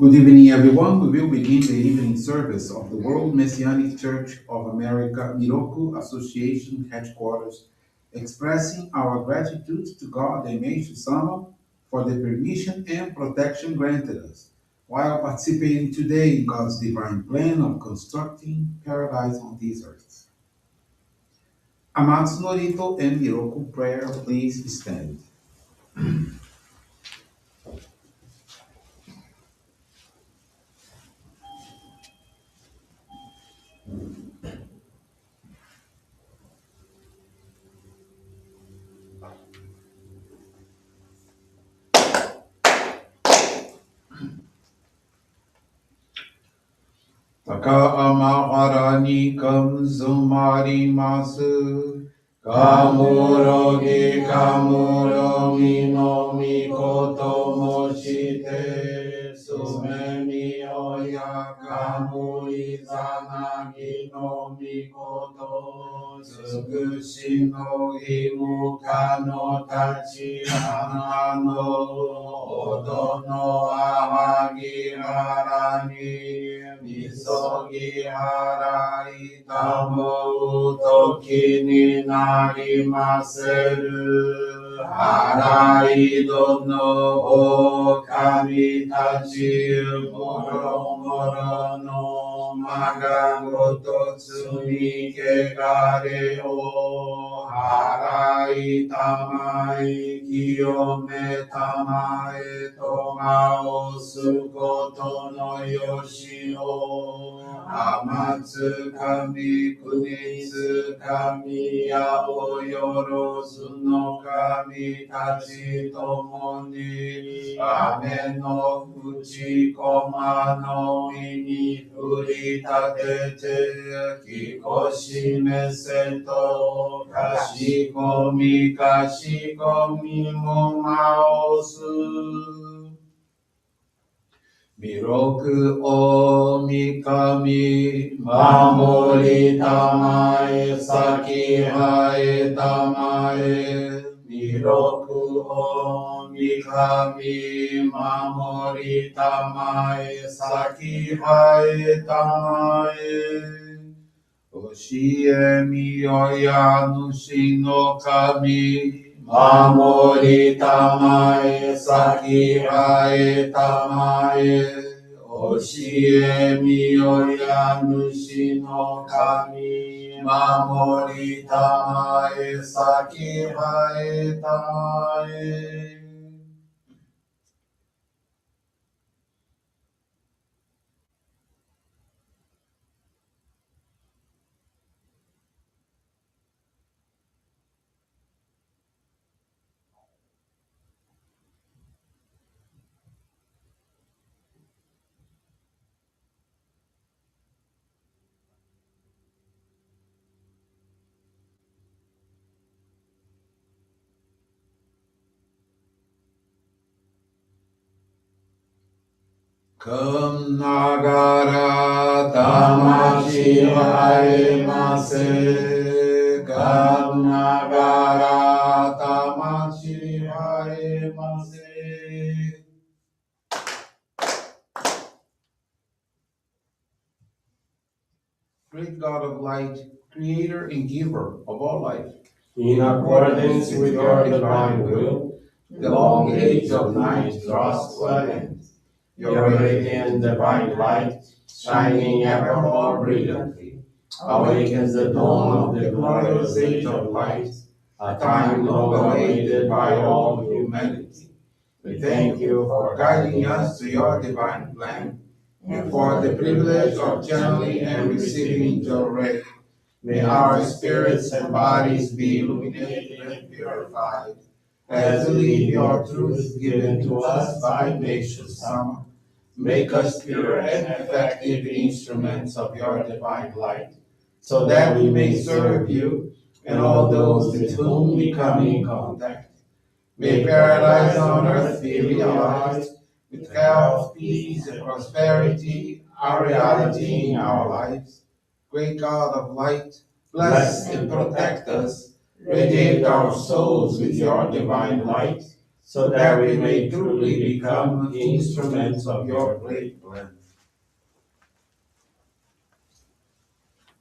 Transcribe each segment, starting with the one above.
Good evening, everyone. We will begin the evening service of the World Messianic Church of America Miroku Association headquarters, expressing our gratitude to God and Meishu-sama for the permission and protection granted us, while participating today in God's divine plan of constructing paradise on this earth. Amatsu-Norito and Miroku Prayer, please stand. 高天原に感づまります。かむろぎかむろみのみこともして、すめみおやかむいざなぎのみこと、つぐしのいむかのたちはなの、おどのあわぎわらに、みそぎ払いたもうときになりませる。払いどの狼たちもろもろのまがごと罪けがれを払いたまえ清めたまえとまおすことのよしを天つ神国つ神やおよろずの神たちともに雨のふちこまの実に降り立ててきこしめせとかしこみもまおす弥勒おみかみ守りたまえ先はえたまえ弥勒おみかみ守りたまえ先はえたまえ教えみよや主の神守りたまえ先はえたまえ教えみよや主の神守りたまえ先はえたまえくんながら魂はえませ。かんながら魂はえませ。Great God of light, creator and giver of all life, in accordance with your divine will, the long age of night draws to an end. your radiant divine light, shining ever more brilliantly, awakens the dawn of the glorious age of light, a time long awaited by all humanity. We thank you for guiding us to your divine plan, and for the privilege of channeling and receiving Johrei. May our spirits and bodies be illuminated and purified, as we live your truth given to us by Meishu-sama. Make us pure and effective instruments of your divine light, so that we may serve you and all those with whom we come in contact. May paradise on earth be realized with health, peace, and prosperity, our reality in our lives. Great God of light, bless and protect us, radiate our souls with your divine light, so that we may truly become instruments of your great plan.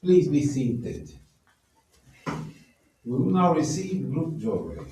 Please be seated. We will now receive group Johrei.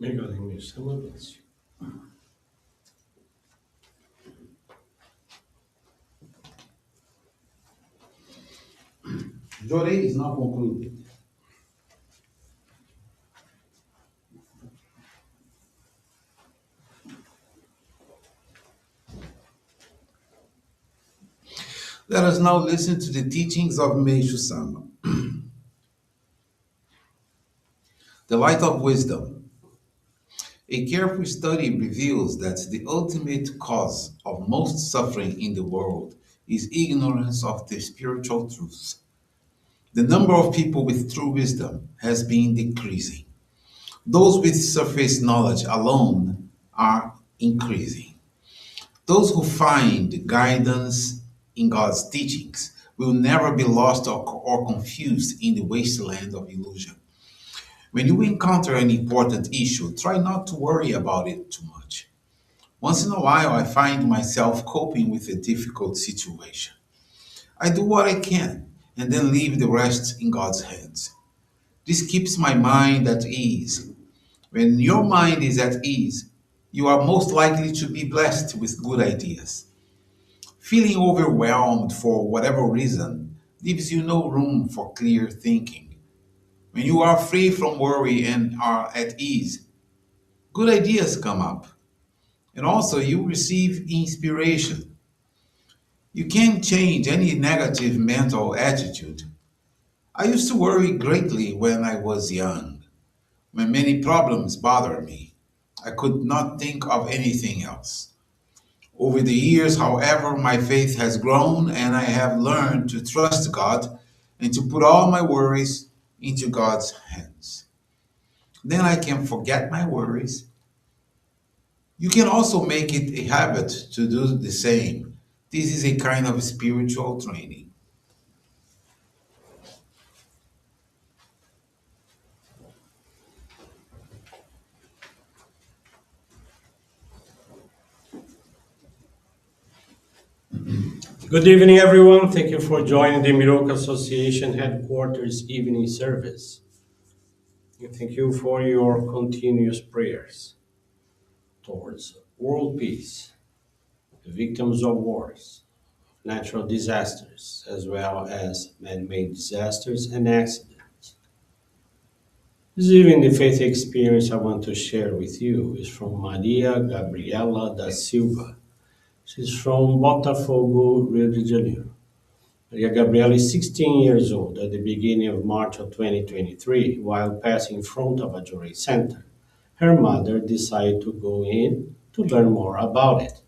Obrigado, Meishu-sama. Bless you. Johrei is now concluded. Let us now listen to the teachings of Meishu-sama. The Light of Wisdom. A careful study reveals that the ultimate cause of most suffering in the world is ignorance of the spiritual truths. The number of people with true wisdom has been decreasing. Those with surface knowledge alone are increasing. Those who find guidance in God's teachings will never be lost or confused in the wasteland of illusion. When you encounter an important issue, try not to worry about it too much. Once in a while, I find myself coping with a difficult situation. I do what I can and then leave the rest in God's hands. This keeps my mind at ease. When your mind is at ease, you are most likely to be blessed with good ideas. Feeling overwhelmed for whatever reason leaves you no room for clear thinking. When you are free from worry and are at ease, good ideas come up. And also, you receive inspiration. You can change any negative mental attitude. I used to worry greatly when I was young, when many problems bothered me. I could not think of anything else. Over the years, however, my faith has grown and I have learned to trust God and to put all my worries into God's hands. Then I can forget my worries. You can also make it a habit to do the same. This is a kind of spiritual training. Good evening, everyone. Thank you for joining the Miroku Association headquarters evening service. And thank you for your continuous prayers towards world peace, the victims of wars, natural disasters, as well as man-made disasters and accidents. This evening, the faith experience I want to share with you is from Maria Gabriela da Silva. She's from Botafogo, Rio de Janeiro. Maria Gabriela is 16 years old at the beginning of March of 2023 while passing in front of a Johrei center. Her mother decided to go in to learn more about it.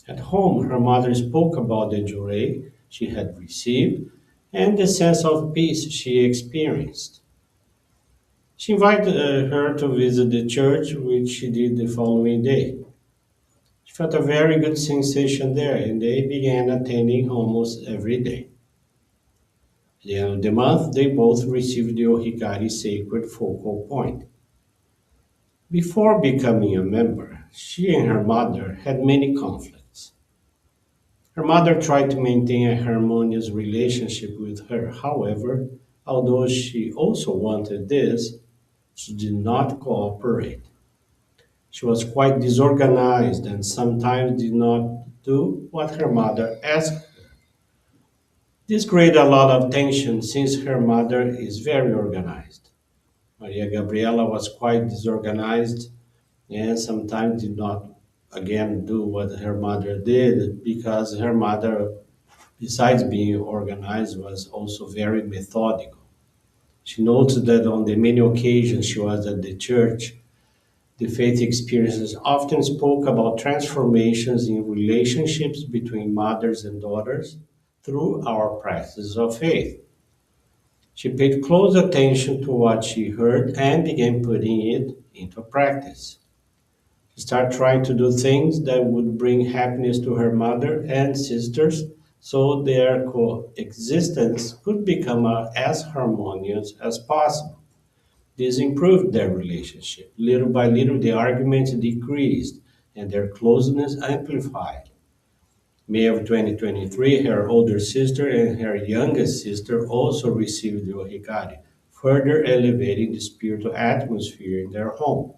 At home, her mother spoke about the Johrei she had received and the sense of peace she experienced. She invited her to visit the church, which she did the following day. She felt a very good sensation there, and they began attending almost every day. At the end of the month, they both received the Ohikari sacred focal point. Before becoming a member, she and her mother had many conflicts. Her mother tried to maintain a harmonious relationship with her. However, although she also wanted this, she did not cooperate. She was quite disorganized and sometimes did not do what her mother asked. This created a lot of tension since her mother is very organized. Maria Gabriela was quite disorganized and sometimes did not again do what her mother did because her mother, besides being organized, was also very methodical. She noted that on the many occasions she was at the church, the faith experiences often spoke about transformations in relationships between mothers and daughters through our practice of faith. She paid close attention to what she heard and began putting it into practice. She started trying to do things that would bring happiness to her mother and sisters so their coexistence could become as harmonious as possible. This improved their relationship. Little by little, the arguments decreased and their closeness amplified. May of 2023, her older sister and her youngest sister also received the Ohikari, further elevating the spiritual atmosphere in their home.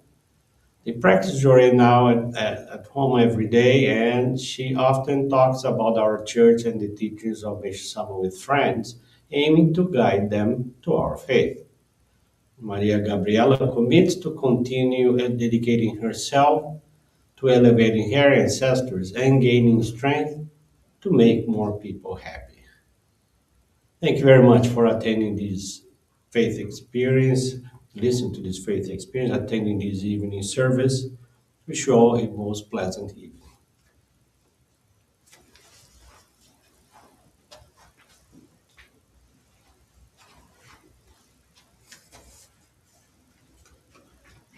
They practice Johrei now at home every day, and she often talks about our church and the teachings of Meishu-sama with friends, aiming to guide them to our faith. Maria Gabriela commits to continue dedicating herself to elevating her ancestors and gaining strength to make more people happy. Thank you very much for attending this faith experience, listen to this faith experience, attending this evening service. Wish you all a most pleasant evening.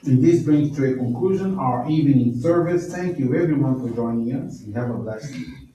And this brings to a conclusion our evening service. Thank you everyone for joining us, and have a blessed evening.